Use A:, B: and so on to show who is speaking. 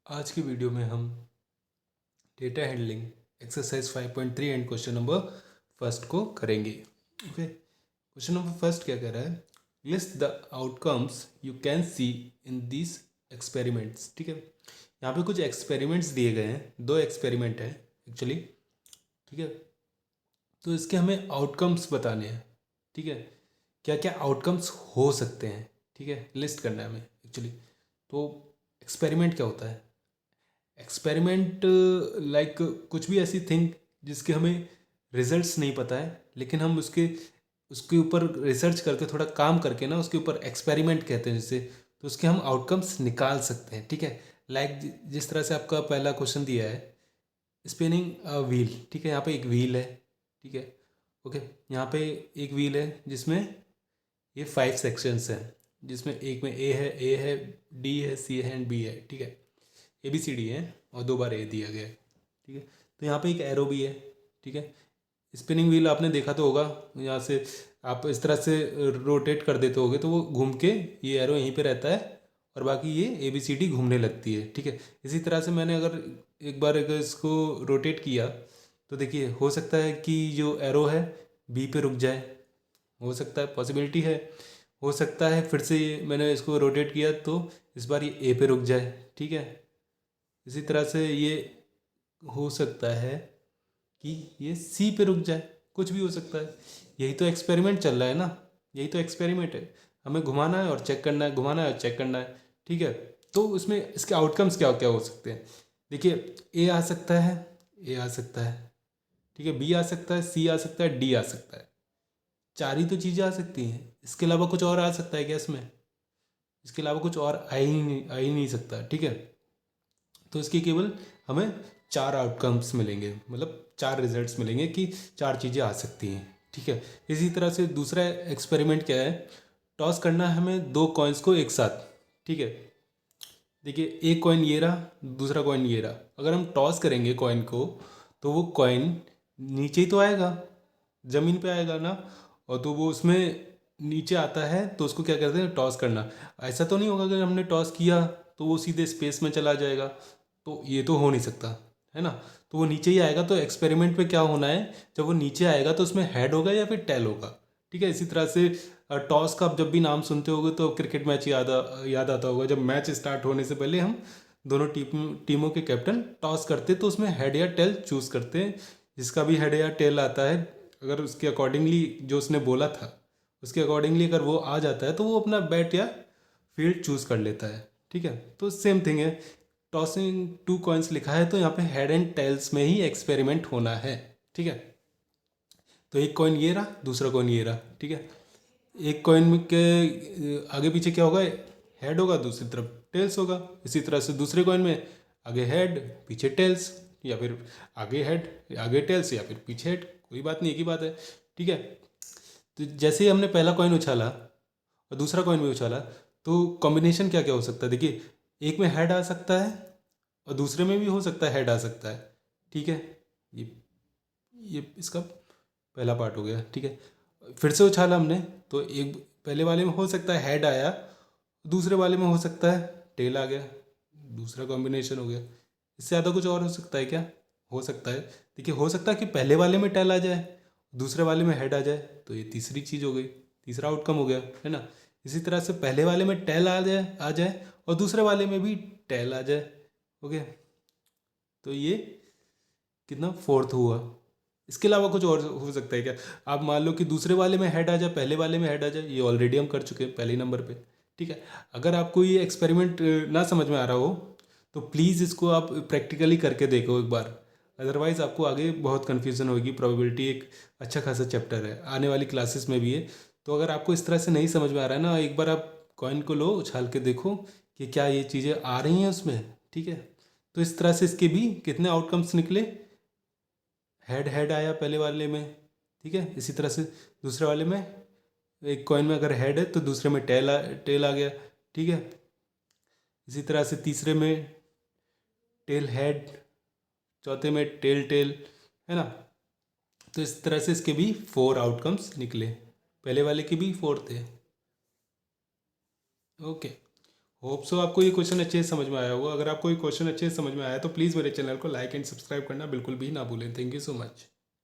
A: आज की वीडियो में हम data handling exercise 5.3 and question number first को करेंगे। ओके, क्वेश्चन नंबर फर्स्ट क्या कह रहा है? List the outcomes you can see in this experiments. ठीक है, यहाँ पे कुछ एक्सपेरिमेंट्स दिए गए हैं, दो एक्सपेरिमेंट हैं एक्चुअली। ठीक है, तो इसके हमें आउटकम्स बताने हैं। ठीक है, क्या क्या आउटकम्स हो सकते हैं, ठीक है, लिस्ट करना है हमें एक्चुअली। तो एक्सपेरिमेंट क्या होता है? एक्सपेरिमेंट लाइक कुछ भी ऐसी थिंग जिसके हमें रिजल्ट्स नहीं पता है, लेकिन हम उसके उसके ऊपर रिसर्च करके थोड़ा काम करके ना उसके ऊपर एक्सपेरिमेंट कहते हैं जिसे, तो उसके हम आउटकम्स निकाल सकते हैं। ठीक है, लाइक जिस तरह से आपका पहला क्वेश्चन दिया है, स्पिनिंग अ व्हील। ठीक है, यहाँ पे एक व्हील है। ठीक है, ओके, यहाँ पे एक व्हील है जिसमें ये 5 सेक्शंस हैं, जिसमें एक में ए है, डी है, सी है एंड बी है। ठीक है, ए बी सी डी है और 2 बार ए दिया गया है। ठीक है, तो यहाँ पे एक एरो भी है। ठीक है, स्पिनिंग व्हील आपने देखा तो होगा, यहाँ से आप इस तरह से रोटेट कर देते होगे तो वो घूम के ये एरो यहीं पे रहता है और बाकी ये ए बी सी डी घूमने लगती है। ठीक है, इसी तरह से मैंने अगर एक बार अगर इसको रोटेट किया तो देखिए हो सकता है कि जो एरो है बी पे रुक जाए, हो सकता है, पॉसिबिलिटी है। हो सकता है फिर से मैंने इसको रोटेट किया तो इस बार ये ए पे रुक जाए। ठीक है, इसी तरह से ये हो सकता है कि ये सी पे रुक जाए, कुछ भी हो सकता है। यही तो एक्सपेरिमेंट चल रहा है ना, यही तो एक्सपेरिमेंट है। हमें घुमाना है और चेक करना है, घुमाना है और चेक करना है। ठीक है, तो उसमें इसके आउटकम्स क्या क्या हो सकते हैं? देखिए, ए आ सकता है, ए आ सकता है, ठीक है, बी आ सकता है, सी आ सकता है, डी आ सकता है। 4 ही तो चीज़ें आ सकती हैं, इसके अलावा कुछ और आ सकता है क्या इसमें? इसके अलावा कुछ और आ ही नहीं सकता। ठीक है, तो इसकी केवल हमें 4 आउटकम्स मिलेंगे, मतलब 4 रिजल्ट्स मिलेंगे कि 4 चीज़ें आ सकती हैं। ठीक है, इसी तरह से दूसरा एक्सपेरिमेंट क्या है? टॉस करना है हमें 2 कॉइन्स को एक साथ। ठीक है, देखिए एक कॉइन ये रहा, दूसरा कॉइन ये रहा। अगर हम टॉस करेंगे कॉइन को तो वो कॉइन नीचे ही तो आएगा, ज़मीन पे आएगा ना, और तो वो उसमें नीचे आता है तो उसको क्या कहते हैं? टॉस करना। ऐसा तो नहीं होगा कि हमने टॉस किया तो वो सीधे स्पेस में चला जाएगा, तो ये तो हो नहीं सकता है ना। तो वो नीचे ही आएगा, तो एक्सपेरिमेंट पे क्या होना है, जब वो नीचे आएगा तो उसमें हेड होगा या फिर टेल होगा। ठीक है, इसी तरह से टॉस का आप जब भी नाम सुनते होगे तो क्रिकेट मैच याद आता होगा। जब मैच स्टार्ट होने से पहले हम दोनों टीमों के कैप्टन टॉस करते तो उसमें हेड या टेल चूज़ करते हैं। जिसका भी हेड या टेल आता है, अगर उसके अकॉर्डिंगली जो उसने बोला था उसके अकॉर्डिंगली अगर वो आ जाता है तो वो अपना बैट या फील्ड चूज़ कर लेता है। ठीक है, तो सेम थिंग है, टॉसिंग 2 कॉइन्स लिखा है तो यहाँ पे हेड एंड टेल्स में ही एक्सपेरिमेंट होना है। ठीक है, तो एक कॉइन ये रहा, दूसरा कॉइन ये रहा। ठीक है, एक कॉइन के आगे पीछे क्या होगा? हेड होगा, दूसरी तरफ टेल्स होगा। इसी तरह से दूसरे कॉइन में आगे हेड पीछे टेल्स, या फिर आगे हेड आगे टेल्स, या फिर पीछे हेड, कोई बात नहीं, एक ही बात है। ठीक है, तो जैसे ही हमने पहला कॉइन उछाला और दूसरा कॉइन भी उछाला तो कॉम्बिनेशन क्या क्या हो सकता है? देखिए, एक में हेड आ सकता है और दूसरे में भी हो सकता है हेड आ सकता है। ठीक है, ये ये इसका पहला पार्ट हो गया। ठीक है, फिर से उछाला हमने तो एक पहले वाले में हो सकता है हेड आया, दूसरे वाले में हो सकता है टेल आ गया, दूसरा कॉम्बिनेशन हो गया। इससे ज़्यादा कुछ और हो सकता है क्या? हो सकता है, देखिए, हो सकता है कि पहले वाले में टेल आ जाए, दूसरे वाले में हेड आ जाए, तो ये तीसरी चीज़ हो गई, तीसरा आउटकम हो गया, है ना। इसी तरह से पहले वाले में टेल आ जाए और दूसरे वाले में भी टेल आ जाए। ओके, तो ये कितना फोर्थ हुआ। इसके अलावा कुछ और हो सकता है क्या? आप मान लो कि दूसरे वाले में हेड आ जाए, पहले वाले में हेड आ जाए, ये ऑलरेडी हम कर चुके हैं पहले नंबर पे। ठीक है, अगर आपको ये एक्सपेरिमेंट ना समझ में आ रहा हो तो प्लीज़ इसको आप प्रैक्टिकली करके देखो एक बार, अदरवाइज़ आपको आगे बहुत कन्फ्यूज़न होगी। प्रोबेबिलिटी एक अच्छा खासा चैप्टर है, आने वाली क्लासेस में भी है। तो अगर आपको इस तरह से नहीं समझ में आ रहा है ना, एक बार आप कॉइन को लो, उछाल के देखो कि क्या ये चीज़ें आ रही हैं उसमें। ठीक है, तो इस तरह से इसके भी कितने आउटकम्स निकले? हेड हेड आया पहले वाले में। ठीक है, इसी तरह से दूसरे वाले में एक कॉइन में अगर हेड है तो दूसरे में टेल आ गया। ठीक है, इसी तरह से तीसरे में टेल हेड, चौथे में टेल टेल, है ना। तो इस तरह से इसके भी 4 आउटकम्स निकले, पहले वाले के भी 4 थे। ओके, होप सो आपको ये क्वेश्चन अच्छे से समझ में आया होगा। अगर आपको ये क्वेश्चन अच्छे से समझ में आया तो प्लीज़ मेरे चैनल को लाइक एंड सब्सक्राइब करना बिल्कुल भी ना भूलें। Thank you so much.